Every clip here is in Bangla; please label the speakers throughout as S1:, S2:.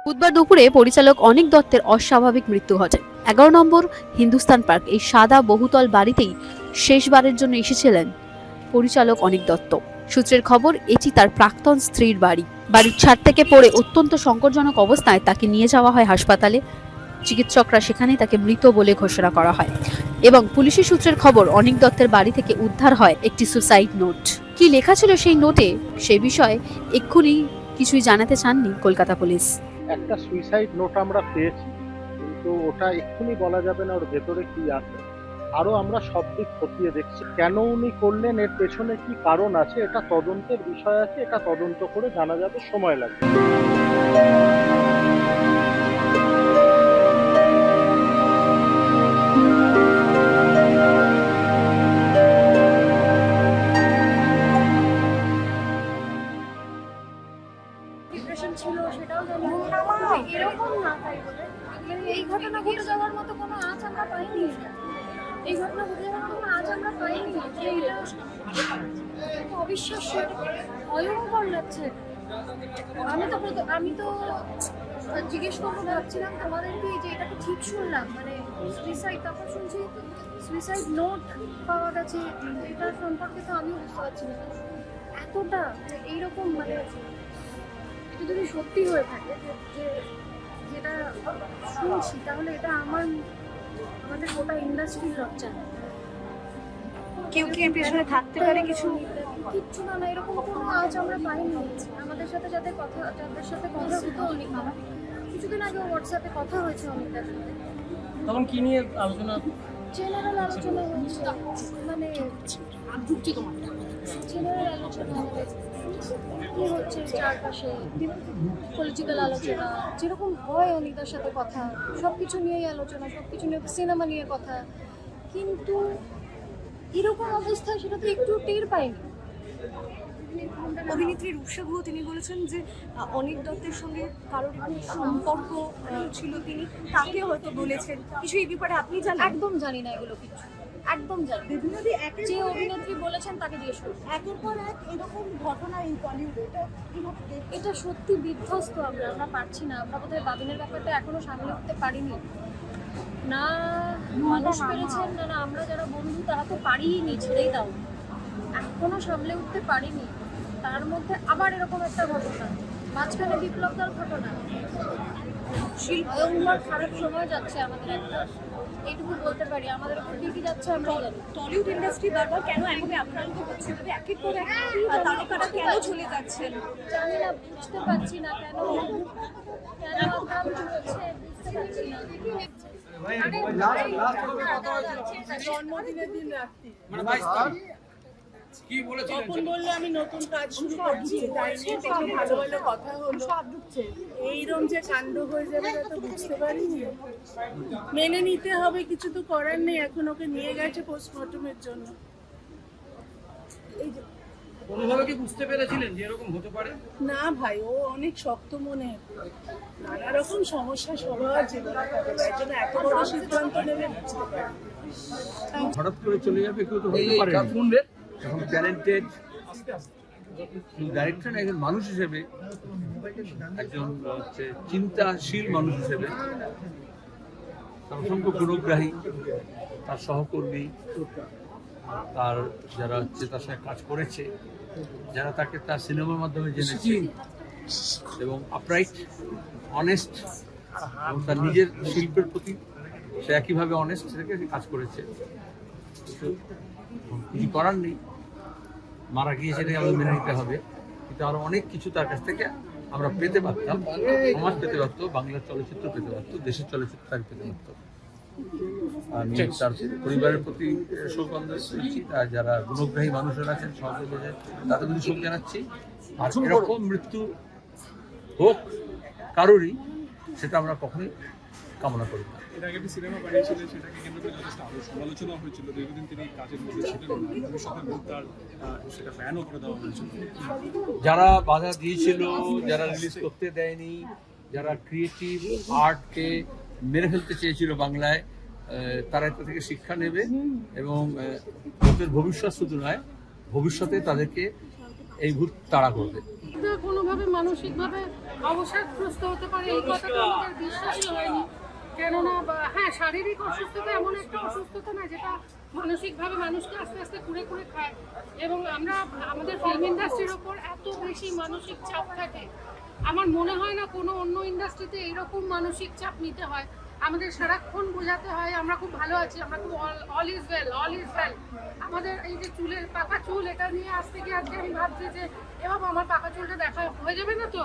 S1: বুধবার দুপুরে পরিচালক অনিক দত্তের অস্বাভাবিক মৃত্যু ঘটে। 11 নম্বর হিন্দুস্তান পার্ক এই সাদা বহুতল বাড়িতেই শেষবারের জন্য এসেছিলেন পরিচালক অনিক দত্ত। সূত্রের খবর, এটি তার প্রাক্তন স্ত্রীর বাড়ি। বাড়ির ছাদ থেকে পড়ে অত্যন্ত সংকটজনক অবস্থায় তাকে নিয়ে যাওয়া হয় হাসপাতালে। চিকিৎসকরা সেখানে তাকে মৃত বলে ঘোষণা করা হয় এবং পুলিশি সূত্রের খবর, অনিক দত্তের বাড়ি থেকে উদ্ধার হয় একটি সুসাইড নোট। কি লেখা ছিল সেই নোটে, সেই বিষয়ে এক্ষুনি কিছুই জানাতে চাননি কলকাতা পুলিশ।
S2: একটা সুইসাইড নোট আমরা পেয়েছি, কিন্তু ওটা এক্ষুনি বলা যাবে না ওর ভেতরে কি আছে। আরো আমরা সব দিক খতিয়ে দেখছি, কেন উনি করলেন, এর পেছনে কি কারণ আছে, এটা তদন্তের বিষয় আছে। এটা তদন্ত করে জানা যাবে, সময় লাগবে।
S3: ডিপ্রেশন ছিল সেটাও জানি এরকম না, তাই বলে এই ঘটনা ঘটে যাওয়ার মতো কোনো আঁচ আমরা পাইনি। এই ঘটনা ঘটে যাওয়ার মতো কোনো আঁচ আমরা পাইনি। এটা অবিশ্বাস্য, ভয়ঙ্কর লাগছে। আমি তো জিজ্ঞেস করবো ভাবছিলাম তোমাদেরকে যে এটা তো ঠিক শুনলাম, মানে সুইসাইড, তখন শুনছি সুইসাইড নোট পাওয়া গেছে। এটার সম্পর্কে তো আমিও বুঝতে পারছি না এতটা এইরকম, মানে যদি সত্যি হয়ে থাকে যে যেটা শুনছি, তাহলে এটা আমাদের গোটা ইন্ডাস্ট্রির লজ্জা।
S4: কেউ কি এর পেছনে থাকতে পারে?
S3: কিচ্ছু না, এরকম কোনো আজ আমরা পাইনি। আমাদের সাথে যাদের সাথে কথা হতো অনেক, কিছুদিন আগে হোয়াটসঅ্যাপে কথা হয়েছে অনেকটার সাথে।
S5: তখন কি নিয়ে আলোচনা?
S3: জেনারেল আলোচনা হচ্ছে, মানে জেনারেল আলোচনা কি হচ্ছে চারপাশে, পলিটিক্যাল আলোচনা যেরকম হয় অনিতার সাথে কথা, সব কিছু নিয়েই আলোচনা, সব কিছু নিয়ে, সিনেমা নিয়ে কথা। কিন্তু এরকম অবস্থায় সেটা তো একটু টের পাইনি।
S4: অভিনেত্রী রূপসা গুহ তিনি বলেছেন যে অনিক দত্তের সঙ্গে কারোর সম্পর্ক ছিল, তিনি তাকে হয়তো বলেছেন কিছু। এই ব্যাপারে আপনি জানেন?
S3: একদম জানি না এগুলো কিছু, একদম জানি না। যে অভিনেত্রী বলেছেন তাকে জিজ্ঞেস করুন।
S4: একের পর এক এরকম ঘটনা এই টলিউডে,
S3: এটা সত্যি বিধ্বস্ত। আমরা পারছি না। আমরা বোধহয় বাবিনের ব্যাপারটা এখনো সামলে উঠতে পারিনি। না মানুষ পেরেছেন, না আমরা যারা বন্ধু তারা তো পারিনি, ছেড়েই দাও, এখনো সামলে উঠতে পারিনি। তার মধ্যে আবার এরকম একটা ঘটনা, মাঝখানে বিপ্লবদার ঘটনা, ভয়ঙ্কর খারাপ সময় যাচ্ছে আমাদের। একটা এইটুকু বলতে পারি, আমাদের উপর কি যাচ্ছে আমরা জানি।
S4: টলিউড ইন্ডাস্ট্রি বারবার কেন এভাবে আক্রান্ত হচ্ছে? একের পর এক তারকারা কেন চলে যাচ্ছেন?
S3: জানি না, বুঝতে পারছি না কেন আক্রান্ত হচ্ছে, বুঝতে পারছি না।
S6: জন্মদিনের দিন রাত্রি তখন বললো আমি নতুন কাজ শুরু করছি, তাই নিয়ে কিছু ভালো ভালো কথা হলো। এইরকম যে কাণ্ড হয়ে যাবে তা তো বুঝতে পারিনি। মেনে নিতে হবে, কিছু তো করার নেই। এখন ওকে নিয়ে গেছে পোস্টমর্টমের জন্য।
S5: কোনোভাবে কি বুঝতে পেরেছিলেন যে এরকম হতে পারে?
S6: না ভাই, ও অনেক শক্ত মনে, নানা রকম সমস্যা সবার জীবনে থাকে, তাই জন্য এত বড় সিদ্ধান্ত নেবে বুঝতে পারি।
S7: হঠাৎ করে চলে যাবে কেউ তো হতে পারে। এখন ট্যালেন্টেড ডাইরেক্টর একজন মানুষ হিসেবে, একজন চিন্তাশীল মানুষ হিসেবে, অসংখ্য গুণগ্রাহী, তার সহকর্মী, তার যারা তার সঙ্গে কাজ করেছে, যারা তাকে তার সিনেমার মাধ্যমে জেনেছে, এবং আপরাইট, অনেস্ট, এবং তার নিজের শিল্পের প্রতি সে একইভাবে অনেস্ট থেকে কাজ করেছে। কিছু করার নেই, মারা গিয়ে সেটাই আমাদের মেনে নিতে হবে। কিন্তু আরো অনেক কিছু তার কাছ থেকে আমরা পেতে পারতাম, সমাজ পেতে পারতো, বাংলার চলচ্চিত্র পেতে পারতো, দেশের চলচ্চিত্র তাকে পেতে পারতো। আমি তার পরিবারের প্রতি শোক জানাচ্ছি, যারা গুণগ্রাহী মানুষরা আছেন সহকর্মীদের, তাদের প্রতি শোক জানাচ্ছি। আর এরকম মৃত্যু হোক কারোরই, সেটা আমরা কখনোই কামনা করি না।
S8: এর আগে একটি সিনেমা বানিয়েছিলেন, সেটাকে কেন্দ্র করে যথেষ্ট সমালোচনা হয়েছিল। দীর্ঘদিন তিনি কাজের মধ্যে ছিলেন, ভবিষ্যতে তার সেটা ব্যানও করে দেওয়া হয়েছিল।
S7: যারা বাধা দিয়েছিল, যারা রিলিজ করতে দেয়নি, যারা ক্রিয়েটিভ আর্টকে মেরে ফেলতে চেয়েছিল বাংলায়, তারা এটা থেকে শিক্ষা নেবে এবং ওদের ভবিষ্যৎ শুধু নয়, ভবিষ্যতে তাদেরকে এই ভূত তাড়া করবে।
S3: কোনোভাবে মানসিকভাবে
S6: অবসাদগ্রস্ত হতে পারে এই কথাটা আমাদের বিশ্বাসই হয়নি। কেননা হ্যাঁ, শারীরিক অসুস্থতা এমন একটা অসুস্থতা না যেটা মানসিকভাবে মানুষকে আস্তে আস্তে কুড়ে কুড়ে খায়, এবং আমাদের ফিল্ম ইন্ডাস্ট্রির ওপর এত বেশি মানসিক চাপ থাকে, আমার মনে হয় না কোনো অন্য ইন্ডাস্ট্রিতে এরকম মানসিক চাপ নিতে হয়। আমাদের সারাক্ষণ বোঝাতে হয় আমরা খুব ভালো আছি, আমরা খুব all is well, all is well. আমাদের এই যে চুলের পাকা চুল, এটা নিয়ে আসতে গিয়ে আজকে আমি ভাবছি যে এবার আমার পাকা চুলটা দেখা হয়ে যাবে না তো।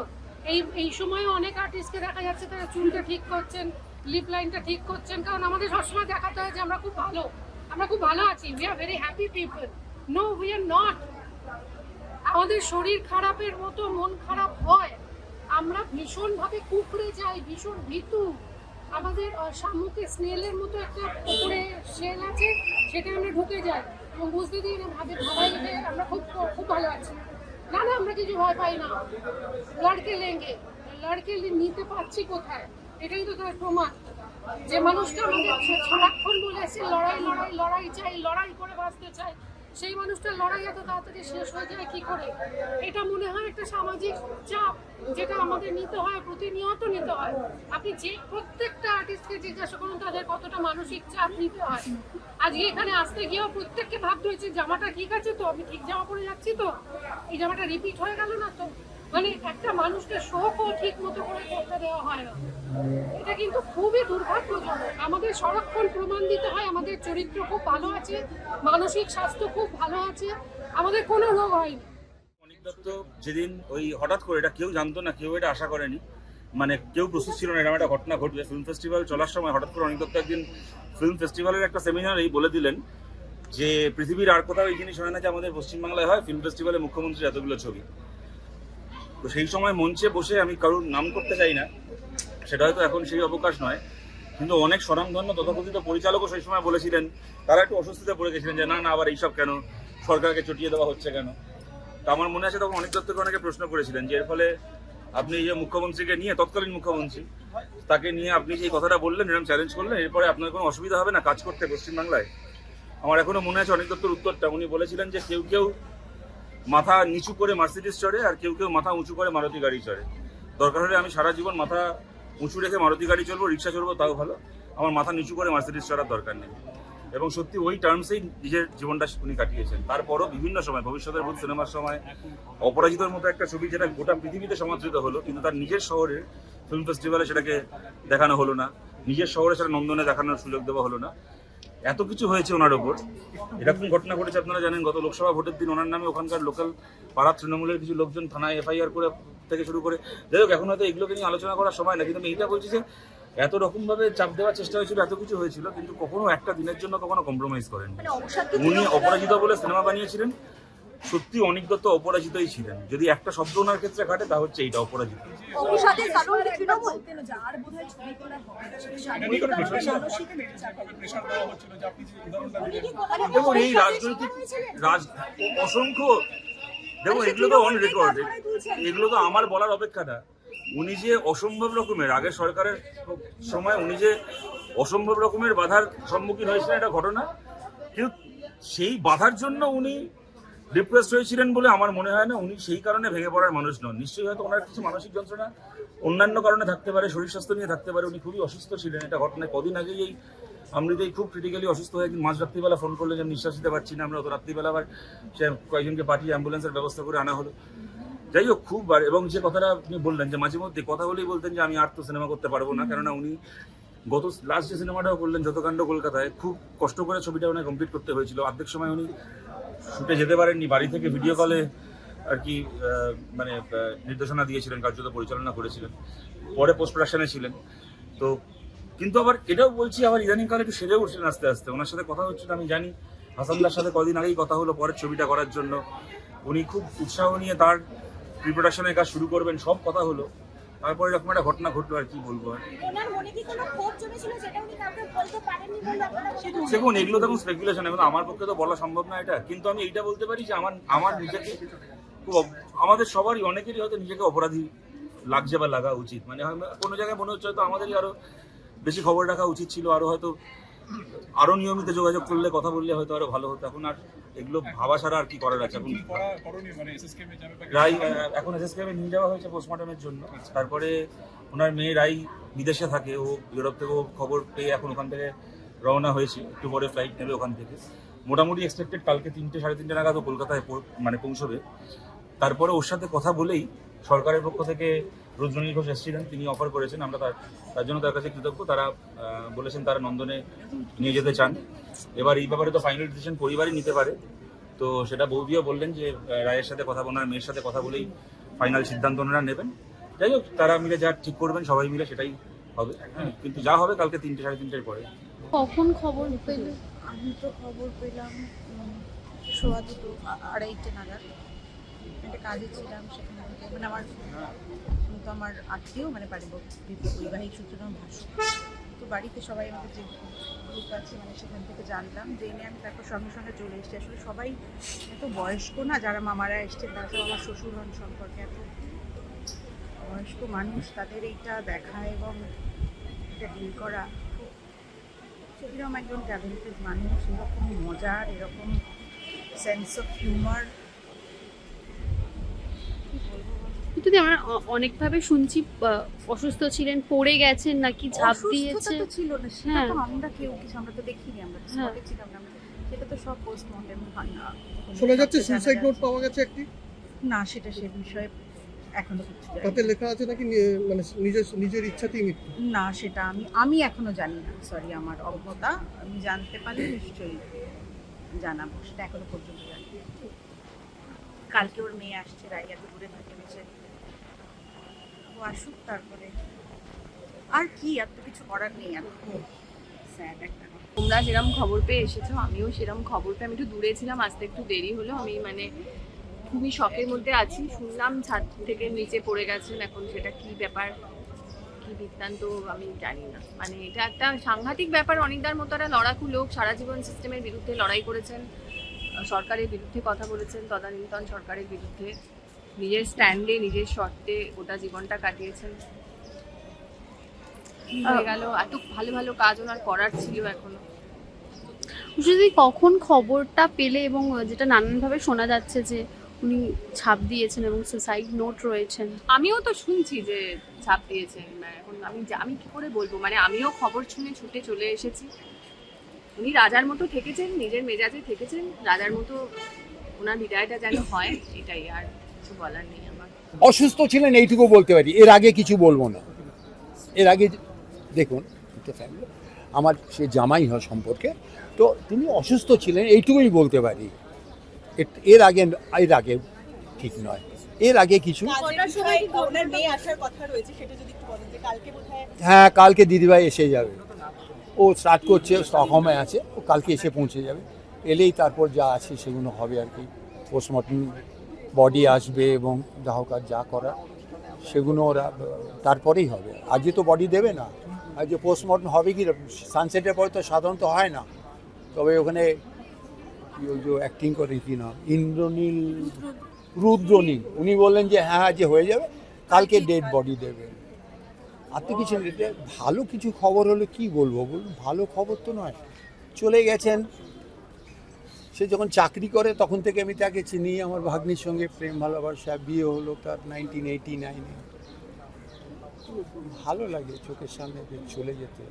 S6: এই সময় অনেক আর্টিস্টকে দেখা যাচ্ছে তারা চুলটা ঠিক করছেন, লিপ লাইনটা ঠিক করছেন, কারণ আমাদের সবসময় দেখাতে হয় যে আমরা খুব ভালো আছি, we are very happy people. No, we are not. আমাদের শরীর খারাপের মতো মন খারাপ হয়, আমরা ভীষণভাবে কুকড়ে যাই, ভীষণ ভীতু। আমাদের শামুকে স্নেলের মতো একটা উপরে শেল আছে, সেটা আমরা ঢুকে যাই এবং বুঝতে দিই না, ভাবাই যে আমরা খুব ভালো আছি। না, আমরা কিছু ভয় পাই না। লড়কে নিতে পারছি কোথায়, এটাই তো তার প্রমাণ। যে মানুষটা আমাদের সারাক্ষণ বলে এসে লড়াই চাই, লড়াই করে বাঁচতে চাই, সেই মানুষটার লড়াই এত তাড়াতাড়ি শেষ হয়ে যায় কি করে? এটা মনে হয় একটা সামাজিক চাপ যেটা আমাদের নিতে হয়, প্রতিনিয়ত নিতে হয়। আপনি যে প্রত্যেকটা আর্টিস্টকে জিজ্ঞাসা করুন তাদের কতটা মানসিক চাপ নিতে হয়। আজকে এখানে আসতে গিয়েও প্রত্যেককে ভাবতে হয়েছে জামাটা ঠিক আছে তো, আমি ঠিক জামা পরে যাচ্ছি তো, এই জামাটা রিপিট হয়ে গেল না তো। মানে একটা মানুষকে শোকও ঠিক মতো করে করতে দেওয়া হয় না। এটা কিন্তু খুবই দুর্ভাগ্যজনক। আমাদের সারাক্ষণ প্রমাণ দিতে হয় আমাদের চরিত্র খুব ভালো আছে, মানসিক স্বাস্থ্য খুব ভালো আছে, আমাদের কোনো রোগ হয়নি।
S9: অনিক দত্ত যেদিন ওই হঠাৎ করে, এটা কেউ জানতো না, কেউ এটা আশা করেনি, মানে কেউ প্রস্তুত ছিল না এরকম একটা ঘটনা ঘটবে। ফিল্ম ফেস্টিভ্যাল চলার সময় হঠাৎ করে অনিক দত্ত একদিন ফিল্ম ফেস্টিভ্যালের একটা সেমিনারেই বলে দিলেন যে পৃথিবীর আর কোথাও এই জিনিস হয় না যে আমাদের পশ্চিমবাংলায় হয়, ফিল্ম ফেস্টিভ্যালে মুখ্যমন্ত্রীর এতগুলো ছবি। তো সেই সময় মঞ্চে বসে, আমি কারোর নাম করতে চাই না, সেটা হয়তো এখন সেই অবকাশ নয়, কিন্তু অনেক স্বনামধন্য তথাকথিত পরিচালকও সেই সময় বলেছিলেন, তারা একটু অস্বস্তিতে পড়ে গেছিলেন যে না আবার এইসব কেন, সরকারকে চটিয়ে দেওয়া হচ্ছে কেন। তো আমার মনে আছে তখন অনিক দত্তকে অনেকে প্রশ্ন করেছিলেন যে এর ফলে আপনি যে মুখ্যমন্ত্রীকে নিয়ে, তৎকালীন মুখ্যমন্ত্রী তাকে নিয়ে আপনি যে কথাটা বললেন, এরকম চ্যালেঞ্জ করলেন, এরপরে আপনার কোনো অসুবিধা হবে না কাজ করতে পশ্চিমবাংলায়? আমার এখনো মনে আছে অনিক দত্তর উত্তরটা। উনি বলেছিলেন যে কেউ মাথা নিচু করে মার্সিডিজ চড়ে, আর কেউ মাথা উঁচু করে মারুতি গাড়ি চড়ে। দরকার হলে আমি সারা জীবন মাথা উঁচু রেখে মারুতি গাড়ি চলবো, রিক্সা চলবো, তাও ভালো, আমার মাথা নিচু করে মার্সিডিজ চড়ার দরকার নেই। এবং সত্যি ওই টার্মসেই নিজের জীবনটা উনি কাটিয়েছেন। তারপরও বিভিন্ন সময়, ভবিষ্যতের ভূত সিনেমার সময়, অপরাজিতর মতো একটা ছবি যেটা গোটা পৃথিবীতে সমাদৃত হলো, কিন্তু তার নিজের শহরে ফিল্ম ফেস্টিভ্যালে সেটাকে দেখানো হলো না, নিজের শহরে সেটা নন্দনে দেখানোর সুযোগ দেওয়া হলো না। এত কিছু হয়েছে ওনার ওপর। এরকম ঘটনা ঘটেছে আপনারা জানেন, গত লোকসভা ভোটের দিন ওনার নামে ওখানকার লোকাল পাড়া তৃণমূলের কিছু লোকজন থানায় এফআইআর করে থেকে শুরু করে, যাই হোক এখন হয়তো এগুলোকে নিয়ে আলোচনা করার সময় না, কিন্তু আমি এইটা বলছি যে এত রকমভাবে চাপ দেওয়ার চেষ্টা হয়েছিল, এত কিছু হয়েছিল, কিন্তু কখনো একটা দিনের জন্য কখনো কম্প্রোমাইজ করেন। উনি অপরাজিত বলে সিনেমা বানিয়েছিলেন, সত্যি অনিক দত্ত অপরাজিতই ছিলেন। যদি একটা শব্দ ওনার ক্ষেত্রে ঘটে তা হচ্ছে এইটা, অপরাজিত। দেখুন এই রাজনৈতিক অসংখ্য, দেখুন এগুলো তো অন রেকর্ড, এগুলো তো আমার বলার অপেক্ষা না। উনি যে অসম্ভব রকমের, আগের সরকারের সময় উনি যে অসম্ভব রকমের বাধার সম্মুখীন হয়েছিলেন এটা ঘটনা, কিন্তু সেই বাধার জন্য উনি ডিপ্রেসড হয়েছিলেন বলে আমার মনে হয় না। উনি সেই কারণে ভেঙে পড়ার মানুষ নন। নিশ্চয়ই হয়তো ওনার কিছু মানসিক যন্ত্রণা অন্যান্য কারণে থাকতে পারে, শরীর স্বাস্থ্য নিয়ে থাকতে পারে। উনি খুবই অসুস্থ ছিলেন, এটা ঘটনায় কদিন আগেই এই আমৃতেই খুব ক্রিটিক্যালি অসুস্থ হয়ে একদিন মাঝ রাত্রিবেলা ফোন করলে যে নিঃশ্বাস নিতে পারছি না, আমরা অত রাত্রিবেলা আবার সে কয়েকজনকে পাঠিয়ে অ্যাম্বুলেন্সের ব্যবস্থা করে আনা হলো। যাই হোক খুব, এবং যে কথাটা আপনি বললেন যে মাঝে মধ্যে কথা বলেই বলতেন যে আমি আর তো সিনেমা করতে পারবো না, কেননা উনি গত লাস্ট যে সিনেমাটাও করলেন যতকাণ্ড কলকাতায়, খুব কষ্ট করে ছবিটা ওনাকে কমপ্লিট করতে হয়েছিল। অর্ধেক সময় উনি শুটে যেতে পারেননি, বাড়ি থেকে ভিডিও কলে আর কি মানে নির্দেশনা দিয়েছিলেন, কার্যত পরিচালনা করেছিলেন, পরে পোস্ট প্রোডাকশনে ছিলেন। তো কিন্তু আবার এটাও বলছি, আবার ইদানিংকালে একটু সেরে উঠছিলেন আস্তে আস্তে। ওনার সাথে কথা হচ্ছিল, আমি জানি হাসানদার সাথে কদিন আগেই কথা হলো পরের ছবিটা করার জন্য। উনি খুব উৎসাহ নিয়ে তার প্রি প্রোডাকশনের কাজ শুরু করবেন, সব কথা হলো। তারপরে এরকম একটা ঘটনা ঘটলো, আর কি বলবো। দেখুন এগুলো তখন স্পেকুলেশন, এখন আমার পক্ষে তো বলা সম্ভব না এটা, কিন্তু আমি এইটা বলতে পারি যে আমার নিজেকে খুব, আমাদের সবারই অনেকেরই হয়তো নিজেকে অপরাধী লাগছে বা লাগা উচিত। মানে কোনো জায়গায় মনে হচ্ছে হয়তো আমাদেরই আরো বেশি খবর রাখা উচিত ছিল, আরো হয়তো আরো নিয়মিত যোগাযোগ করলে কথা বললে হয়তো আরো ভালো হতো। এখন আর এগুলো ভাবা ছাড়া আর কি করার আছে। এখন
S8: কি করণীয় মানে এসএসকেএম এ যাবে
S9: রাই এখন এসএসকেএম এ নিয়ে যাওয়া হয়েছে পোস্টমর্টমের জন্য। তারপরে ওনার মেয়ে রাই বিদেশে থাকে, ও ইউরোপ থেকে খবর পেয়ে এখন ওখান থেকে রওনা হয়েছে, একটু পরে ফ্লাইট নেবে ওখান থেকে। মোটামুটি এক্সপেক্টেড কালকে 3টে সাড়ে 3টে নাগাদ ও কলকাতায় মানে পৌঁছবে। তারপরে ওর সাথে কথা বলেই সরকারের পক্ষ থেকে রুদ্রনীল ঘোষ এসেছিলেন, তিনি অফার করেছেন, আমরা তার জন্য তার কাছে কৃতজ্ঞ। তারা বলেছেন তারা নন্দনে নিয়ে যেতে চান। এবার এই ব্যাপারে তো ফাইনাল ডিসিশন পরিবারই নিতে পারে, তো সেটা বৌদিও বললেন যে রায়ের সাথে কথা ওনার মেয়ের সাথে কথা বলেই ফাইনাল সিদ্ধান্ত ওনারা নেবেন। যাই হোক, তারা মিলে যা ঠিক করবেন সবাই মিলে সেটাই হবে। কিন্তু যা হবে কালকে 3টে সাড়ে 3টের পরে।
S1: কখন খবর পেলে?
S3: আমি তো খবর পেলাম সোয়া 2 আড়াইটে নাগাদ। একটা কাজে ছিলাম, সেখান থেকে মানে আমার আত্মীয় মানে বৈবাহিক সূত্রে আমার ভাসুর, তো বাড়িতে সবাই আমাদের যে গ্রুপ আছে মানে সেখান থেকে জানলাম, জেনে আমি তারপর সঙ্গে সঙ্গে চলে এসেছি। আসলে সবাই এত বয়স্ক না, যারা মামারা এসছে তারা সব আমার শ্বশুর হন সম্পর্কে, এত বয়স্ক মানুষ, তাদের এইটা দেখা এবং এটা ডিল করা, এরকম একজন ট্যালেন্টেড মানুষ, এরকম মজার, এরকম সেন্স অফ হিউমার,
S1: যদি আমরা অনেকভাবে শুনছি অসুস্থ ছিলেন, পড়ে গেছেন নাকি ঝাঁপ দিয়েছে।
S3: তো ছিল না, সেটা
S1: হ্যাঁ।
S3: তো আমরা কেউ কিছু আমরা তো দেখিনি, আমরা তো
S1: হ্যাঁ।
S3: স্পটে ছিলাম না, সেটা তো সব পোস্টমর্টেম হয় না।
S10: শোনা যাচ্ছে সুইসাইড নোট পাওয়া গেছে একটি,
S3: না সেটা সে বিষয়ে এখনো কিছু জানি
S10: তাতে লেখা আছে নাকি মানে নিজের ইচ্ছাতেই মৃত্যু।
S3: না, সেটা আমি এখনো জানি না, সরি আমার অজ্ঞতা, আমি জানতে পারলে নিশ্চয়ই জানাবো, সেটা এখনো পর্যন্ত জানি না। কালকে ওর মেয়ে আসছে, রাইয়া তো দূরে থাকে বেঁচে, ও আসুক, তারপরে আর কি, আর তো কিছু করার নেই, আর খুব স্যাড একটা।
S11: তোমরা যেরকম খবর পেয়ে এসেছো, আমিও সেরকম খবর পেয়ে, আমি একটু দূরে ছিলাম, আসতে একটু দেরি হলো। আমি মানে খুবই শকের মধ্যে আছি। শুনলাম ছাদ থেকে নিচে পড়ে গেছেন, এখন সেটা কি ব্যাপার, কি বৃত্তান্ত আমি জানি না। মানে এটা একটা সাংঘাতিক ব্যাপার। অনিকদার মতো একটা লড়াকু লোক, সারা জীবন সিস্টেমের বিরুদ্ধে লড়াই করেছেন, সরকারের বিরুদ্ধে কথা বলেছেন, তদানীন্তন সরকারের বিরুদ্ধে, নিজের স্ট্যান্ডে নিজের শর্তে গোটা জীবনটা কাটিয়েছেন। কি হয়ে গেল, এত ভালো ভালো কাজ ওনার করার ছিল এখনো।
S1: যদি কখন খবরটা পেলে, এবং যেটা নানানভাবে শোনা যাচ্ছে যে উনি ছাপ দিয়েছেন এবং সুসাইড নোট রয়েছেন।
S11: আমিও তো শুনছি যে ছাপ দিয়েছেন, এখন আমি কি করে বলবো, মানে আমিও খবর শুনে ছুটে চলে এসেছি। উনি রাজার মতো থেকেছেন, নিজের মেজাজে থেকেছেন, রাজার মতো ওনার বিদায়টা যেন হয়, এটাই, আর কিছু বলার নেই আমার।
S12: অসুস্থ ছিলেন এইটুকু বলতে পারি, এর আগে কিছু বলবো না। এর আগে দেখুন, আমার সে জামাই হয় সম্পর্কে, তো তিনি অসুস্থ ছিলেন এইটুকুই বলতে পারি। এর আগে ঠিক নয়, এর আগে কিছু। হ্যাঁ, কালকে দিদিভাই এসে যাবে, ও স্টার্ট করছে, স্টকহোমে আছে, ও কালকে এসে পৌঁছে যাবে। এলেই তারপর যা আছে সেগুলো হবে আর কি। পোস্টমর্টম বডি আসবে এবং যা হোক আর যা করা সেগুলো ওরা তারপরেই হবে। আজকে তো বডি দেবে না, আজকে পোস্টমর্টম হবে কি সানসেটের পরে তো সাধারণত হয় না। তবে ওখানে ওই যে অ্যাক্টিং করে কি না, রুদ্রনীল, উনি বললেন যে হ্যাঁ আজকে হয়ে যাবে, কালকে ডেড বডি দেবে। আর তো কিছু ভালো কিছু খবর হলে কি বলবো বলুন, ভালো খবর তো নয়। চলে গেছেন, সে যখন চাকরি করে তখন থেকে আমি তাকে চিনি, আমার ভাগ্নির সঙ্গে প্রেম ভালোবাসা, বিয়ে হলো তার 1989-এ। ভালো লাগে চোখের সামনে চলে যেতে।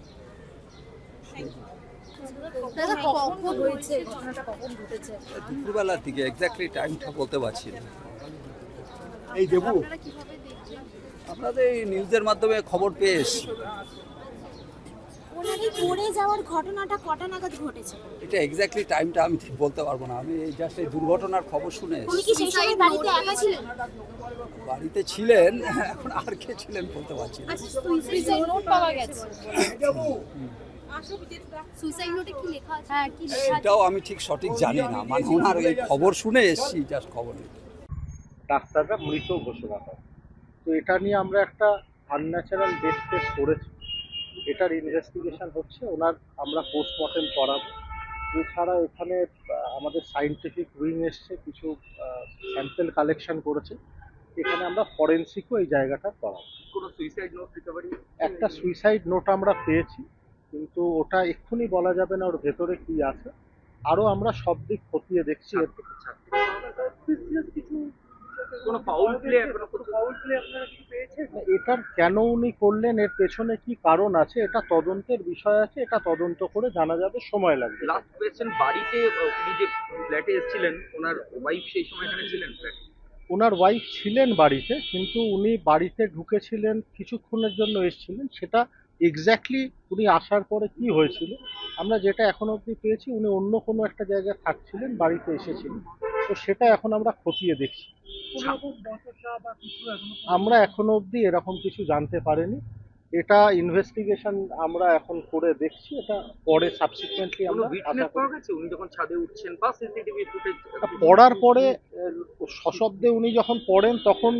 S10: দুপুরবেলার দিকে, এক্স্যাক্টলি টাইমটা বলতে পারছি না। এই দেবু, আপনাদের এই নিউজের মাধ্যমে খবর পেয়ে এসছি।
S3: ওনার এই পড়ে যাওয়ার ঘটনাটা কটা নাগাদ ঘটেছে?
S10: এটা এক্স্যাক্টলি টাইমটা আমি ঠিক বলতে পারবো না, আমি জাস্ট এই দুর্ঘটনার খবর শুনে এসেছি।
S3: উনি কি সেই সময় বাড়িতে একা ছিলেন?
S10: বাড়িতে ছিলেন, এখন আর কে ছিলেন বলতে পারছি না।
S3: আচ্ছা, সুইসাইড নোট পাওয়া গেছে। সুইসাইড নোটে কি লেখা আছে? হ্যাঁ, কি লেখা আছে?
S10: এটাও আমি ঠিক সঠিক জানি না, মানে ওনার এই খবর শুনে এসেছি, জাস্ট খবর নিতে।
S2: ডাক্তাররা মৃত ঘোষণা করে। তো এটা নিয়ে আমরা একটা আনন্যাচারাল ডেথ টেস্ট করেছি, এটার ইনভেস্টিগেশন হচ্ছে। ওনার আমরা পোস্টমর্টেম করাবো। এছাড়া এখানে আমাদের সায়েন্টিফিক উইং এসছে, কিছু স্যাম্পেল কালেকশন করেছে। এখানে আমরা ফরেন্সিকও এই জায়গাটা করাবো।
S7: কোনো সুইসাইড নোট রিকভারি?
S2: একটা সুইসাইড নোট আমরা পেয়েছি, কিন্তু ওটা এক্ষুনি বলা যাবে না ওর ভেতরে কি আছে। আরো আমরা সব দিক খতিয়ে দেখছি।
S5: কোনো ফাউল প্লে আপনারা কিছু পেয়েছেন?
S2: এটার কেন উনি করলেন, এর পেছনে কি কারণ আছে, এটা তদন্তের বিষয় আছে। এটা তদন্ত করে জানা যাবে, সময় লাগবে।
S5: লাস্ট কোয়েশ্চেন, বাড়িতে উনি যে ফ্ল্যাটে এসেছিলেন ওনার ওয়াইফ সেই সময় এখানে ছিলেন ফ্ল্যাটে?
S2: ওনার ওয়াইফ ছিলেন বাড়িতে, কিন্তু উনি বাড়িতে ঢুকেছিলেন, কিছুক্ষণের জন্য এসেছিলেন। সেটা এক্স্যাক্টলি উনি আসার পরে কি হয়েছিল, আমরা যেটা এখন অবধি পেয়েছি, উনি অন্য কোনো একটা জায়গায় থাকছিলেন, বাড়িতে এসেছিলেন। তো সেটা এখন আমরা খতিয়ে দেখছি। আমরা এখনো অবধি এরকম কিছু জানতে পারিনি। এটা ইনভেস্টিগেশন আমরা এখন করে দেখছি। এটা পরে সাবসিকুয়েন্টলি আমরা আশা করি।
S5: উনি যখন ছাদে উঠছেন বা সিসিটিভি ফুটেজ
S2: পড়ার পরে সশব্দে উনি যখন পড়েন, তখন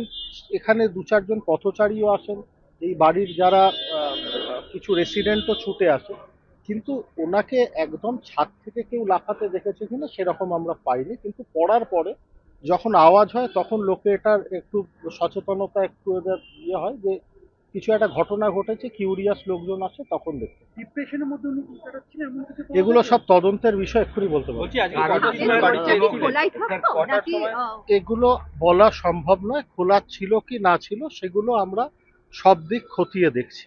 S2: এখানে 2-4 জন পথচারীও আসেন, এই বাড়ির যারা কিছু রেসিডেন্টও ছুটে আসে, কিন্তু ওনাকে একদম ছাদ থেকে কেউ লাফাতে দেখেছে কিনা সেরকম আমরা পাইনি। কিন্তু পড়ার পরে যখন আওয়াজ হয়, তখন লোকে এটার একটু সচেতনতা একটু এদের ইয়ে হয় যে কিছু একটা ঘটনা ঘটেছে, কিউরিয়াস লোকজন আছে, তখন দেখতে।
S5: ডিপ্রেশনের মধ্যে উনি কাটাচ্ছিলেন এমন কিছু?
S2: এগুলো সব তদন্তের বিষয়, এক্ষুনি বলতে পারবো। এগুলো বলা সম্ভব নয়, খোলা ছিল কি না ছিল সেগুলো আমরা সব দিক খতিয়ে দেখছি।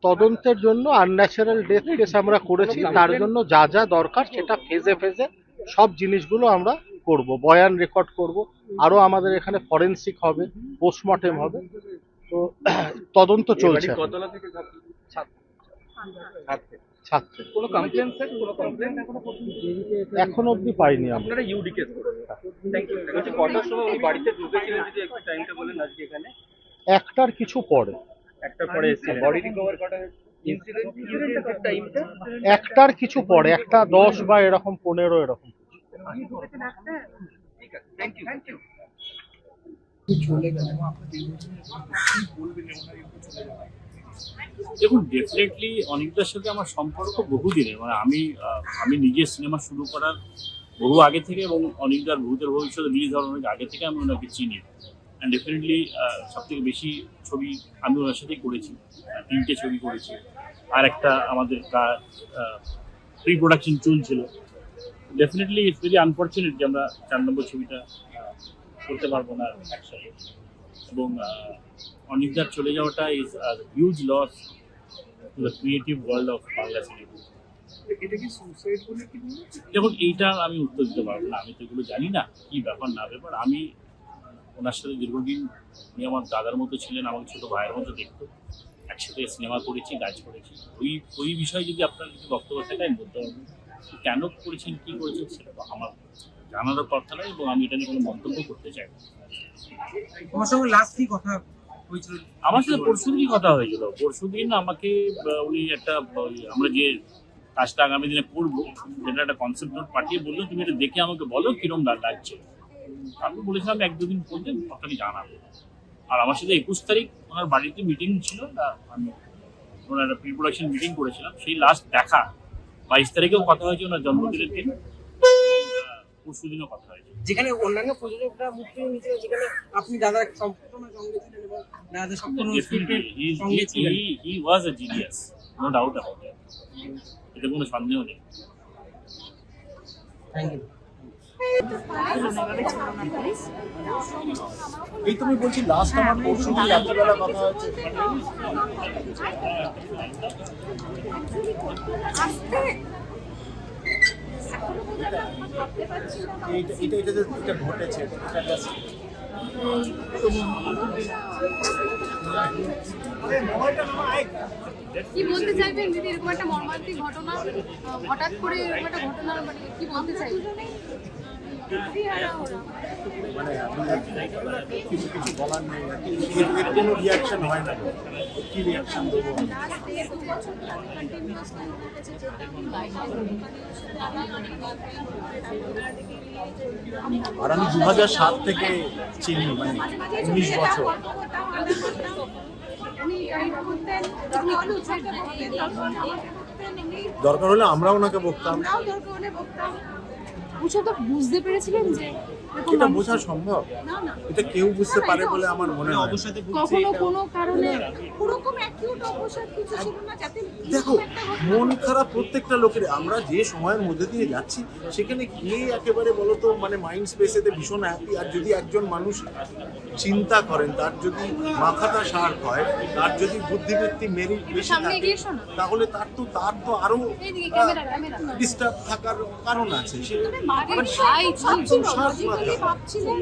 S2: তদন্তের জন্য আনন্যাচারাল ডেথ কেস আমরা করেছি, তার জন্য যা যা দরকার সেটা ফেজে ফেজে সব জিনিসগুলো আমরা করব। বয়ান রেকর্ড করব, আরো আমাদের এখানে ফরেনসিক হবে, পোস্টমর্টেম হবে। তো তদন্ত চলছে।
S5: কতলা থেকে
S2: ছাত্রে
S5: কোনো কমপ্লেন স্যার, কোনো কমপ্লেন
S2: এখন অবধি পাইনি আমরা।
S5: আপনারা ইউডি কেস করেছেন? Thank you. বলছি কটার সময় উনি বাড়িতে ঢুকেছিলেন, যদি একটু টাইমটা বলেন আজকে এখানে?
S2: একটার কিছু পরে।
S5: একটা পরে এসেছিলেন। বডি রিকভার কটা ইনসিডেন্টের টাইমটা?
S2: একটার কিছু পরে, 1:10 বা এরকম 15 এরকম।
S5: ঠিক আছে, থ্যাংক ইউ। Thank you.
S13: দেখুন, ডেফিনেটলি অনিকদার সাথে আমার সম্পর্ক বহুদিনের। মানে আমি নিজে সিনেমা শুরু করার বহু আগে থেকে, এবং অনিকদার ভূতের ভবিষ্যৎ রিলিজ হওয়ার অনেক আগে থেকে আমি ওনাকে চিনি। অ্যান্ড ডেফিনেটলি সব থেকে বেশি ছবি আমি ওনার সাথেই করেছি, 3টে ছবি করেছি। আর একটা আমাদের প্রি প্রোডাকশন চলছিল। ডেফিনেটলি ইটস ভেরি আনফর্চুনেট যে আমরা 4 নম্বর ছবিটা করতে পারবো না একসাথে। এবং অনিকদার চলে যাওয়াটা is huge loss to the creative world of Bangla cinema. দেখুন, এইটা আমি উত্তর দিতে পারবো না, আমি তো এগুলো জানি না কি ব্যাপার না ব্যাপার। আমি ওনার সাথে দীর্ঘদিন, উনি আমার দাদার মতো ছিলেন, আমাকে ছোটো ভাইয়ের মতো দেখতো, একসাথে সিনেমা করেছি, কাজ করেছি। ওই বিষয়ে যদি আপনার কিছু বক্তব্য থাকে আমি বলতে পারবো। কেন করেছেন, কী করেছেন সেটা তো আমার জানারও কথা নয়, এবং আমি এটা নিয়ে কোনো মন্তব্য করতে চাই না।
S5: আমার সঙ্গে লাস্ট কি কথা হয়েছিল?
S13: আমার সাথে পরশুদিনই কথা হয়েছিল। পরশুদিন আমাকে উনি একটা, আমরা যে কাজটা আগামী দিনে করবো, যেটা একটা কনসেপ্ট নোট পাঠিয়ে বললো, তুমি এটা দেখে আমাকে বলো কিরম লাগছে। আমি বলেছিলাম 1-2 দিন পর্যন্ত আপনাকে জানাবো। আর আমার সাথে 21 তারিখ ওনার বাড়িতে মিটিং ছিল, আমি ওনার একটা প্রি প্রোডাকশন মিটিং করেছিলাম। সেই লাস্ট দেখা 22 তারিখেও কথা হয়েছে ওনার জন্মদিনের দিন, পরশুদিনও কথা হয়েছে।
S5: যেখানে অন্যান্য প্রযোজকরা মুখ ফিরিয়ে নিয়েছিল, যেখানে আপনি দাদার সম্পূর্ণ সঙ্গে ছিলেন এবং দাদা সম্পূর্ণ সঙ্গে ছিলেন।
S13: He was a genius, no doubt about it. এতে কোনো সন্দেহ নেই।
S5: Thank you.
S12: এই তুমি বলছি লাস্ট আমার পরশু দিন রাত্রিবেলা কথা হয়েছে। এটা ঘটেছে, এটা জাস্ট
S3: কি বলতে চাইবেন যদি এরকম একটা মর্মান্তিক ঘটনা হঠাৎ করে এরকম একটা ঘটনা, মানে কি বলতে চাইবেন?
S12: মানে আমি কিছু বলার নেই, এর কোনো রিয়াকশন হয় না। কি রিয়াকশন দেবো? আর আমি 2007 থেকে চিনি, মানে 19 বছর।
S3: উনি গাইড করতেন, উনি একটু
S4: বকতেন, উনি
S2: দরকার হলে আমরা ওনাকে বকতাম।
S4: আমরাও দরকার হলে বকতাম। উৎসব বুঝতে পেরেছিলেন যে এরকম
S2: এটা
S4: মানুষ-
S2: বোঝা সম্ভব?
S4: না না
S2: এটা কেউ বুঝতে পারে বলে আমার মনে হয় না।
S4: কখনো কোনো কারণে ওরকম অ্যাকিউট অবসাদ কিছু ছিল না যাতে
S2: দেখো, মন খারাপ প্রত্যেকটা লোকের। আমরা যে সময়ের মধ্যে দিয়ে যাচ্ছি সেখানে কে একেবারে বলতো মানে মাইন্ড স্পেসেতে ভীষণ হ্যাপি। আর যদি একজন মানুষ চিন্তা করেন, তার যদি মাথাটা শার্প হয়, তার যদি বুদ্ধিবৃত্তি মেরিট বেশি
S4: সামনে
S2: থাকে,
S4: এগিয়ে এসো না।
S2: তাহলে তার তো আরো
S4: এইদিকে ক্যামেরা
S2: ডিস্টার্ব থাকার কারণ আছে। সে
S4: ভাবছিলেন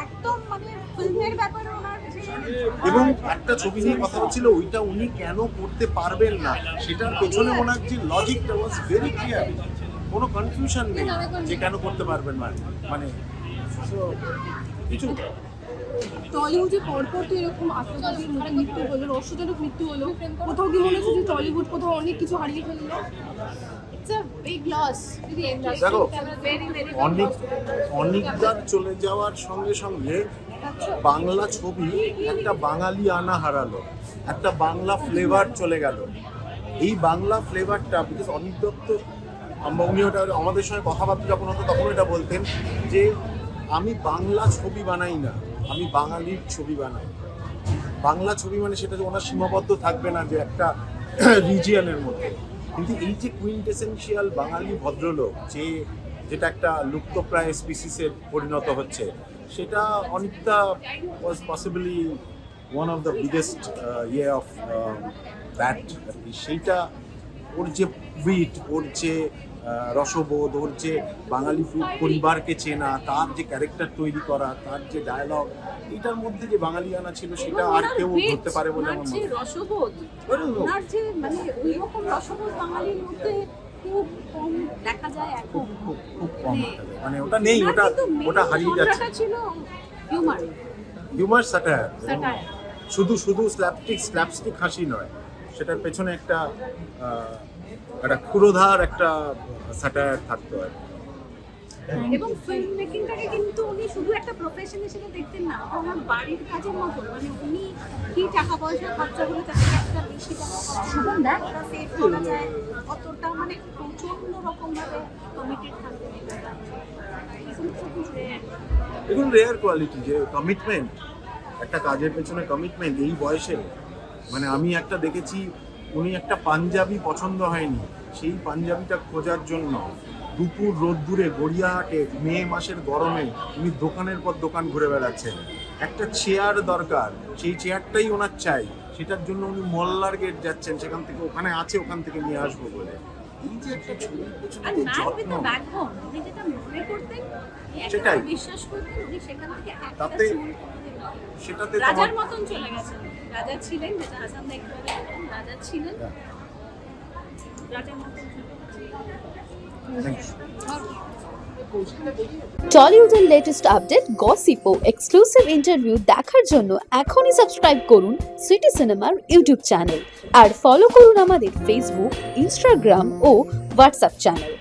S4: একদম মানে ফিল্মের ব্যাপারে ওনার যে
S2: এবং একটা ছবি নিয়ে কথা হচ্ছিল, ওইটা উনি কেন করতে পারবেন না সেটার পেছনে ওনার যে লজিকটা ওয়াজ ভেরি ক্লিয়ার, কোনো কনফিউশন নেই যে কেন করতে পারবেন না। মানে so, কিছু
S4: টলিউডে পরপর তো এরকম আত্মঘাতী মৃত্যু হলো, রহস্যজনক মৃত্যু হলো, কোথাও কি মনে হচ্ছে যে টলিউড কোথাও অনেক কিছু হারিয়ে ফেললো?
S2: দেখো, অনেকবার চলে যাওয়ার সঙ্গে সঙ্গে বাংলা ছবি একটা বাঙালি আনা হারালো, একটা বাংলা ফ্লেভার চলে গেল। এই বাংলা ফ্লেভারটা বিকজ অনিক দত্ত উনি ওটা আমাদের সঙ্গে কথাবার্তা যখন হতো তখন এটা বলতেন যে আমি বাংলা ছবি বানাই না, আমি বাঙালির ছবি বানাই। বাংলা ছবি মানে সেটা যে ওনার সীমাবদ্ধ থাকবে না যে একটা রিজিয়নের মধ্যে। কিন্তু এই যে কুইন্টেসেনশিয়াল বাঙালি ভদ্রলোক যেটা একটা লুপ্তপ্রায় স্পিসিসে পরিণত হচ্ছে, সেটা অনেকটা was possibly one of the biggest of that আর কি। সেইটা ওর যে উইট, ওর যে রসবোধ, ওর যে বাঙালি পরিবারকে চেনা, তার যে ক্যারেক্টার তৈরি করা, তার যে ডায়ালগ, এটার মধ্যে যে বাঙালিয়ানা ছিল সেটা আর কেউ ধরতে পারে বলে আমার মনে হয়।
S4: রসবোধ ওনার যে মানে ওই রকম রসবোধ বাঙালির মধ্যে খুব কম দেখা যায় এখন,
S2: খুব কম দেখা যায়। মানে ওটা নেই, ওটা হারিয়ে যাচ্ছে।
S4: ছিল
S2: হিউমার স্যাটায়ার, শুধু স্ল্যাপস্টিক হাসি নয়, সেটার পেছনে একটা ক্ষুরোধার একটা স্যাটায়ার থাকতো আর কি।
S4: এবং ফিল্ম মেকিংটাকে কিন্তু উনি শুধু একটা প্রফেশন হিসেবে দেখতেন না, ওনার বাড়ির কাজের মতো। মানে উনি কি টাকা পয়সা খরচা হলে তাদের একটা বেশি টাকা খরচা সেভ করা যায়, অতটা মানে প্রচন্ড রকম ভাবে কমিটেড থাকতেন।
S2: এগুলো রেয়ার কোয়ালিটি, যে কমিটমেন্ট, একটা কাজের পেছনে কমিটমেন্ট এই বয়সে। মানে আমি একটা দেখেছি, উনি একটা পাঞ্জাবি পছন্দ হয়নি, সেই পাঞ্জাবিটা খোঁজার জন্য দুপুর রোদ্দুরে গড়িয়াহাটে মে মাসের গরমে উনি দোকানের পর দোকান ঘুরে বেড়াচ্ছেন। একটা চেয়ার দরকার, সেই চেয়ারটাই ওনার চাই, সেটার জন্য উনি মোল্লার গেট যাচ্ছেন, সেখান থেকে ওখানে আছে, ওখান থেকে নিয়ে আসবো বলে। এই যে একটা ছবির পেছনে যে যত্ন, সেটাই
S4: বিশ্বাস করতেন উনি সেখান থেকে
S2: তাতে সেটাতে
S4: রাজার মতন চলে গেছেন। রাজা ছিলেন, যেটা হাসান দা একটু আগে বললেন, রাজা ছিলেন, রাজার মতন চলে
S1: টলিউডের লেটেস্ট আপডেট, গসিপ ও এক্সক্লুসিভ ইন্টারভিউ দেখার জন্য এখনই সাবস্ক্রাইব করুন সিটি সিনেমার ইউটিউব চ্যানেল আর ফলো করুন আমাদের ফেসবুক, ইনস্টাগ্রাম ও হোয়াটসঅ্যাপ চ্যানেল।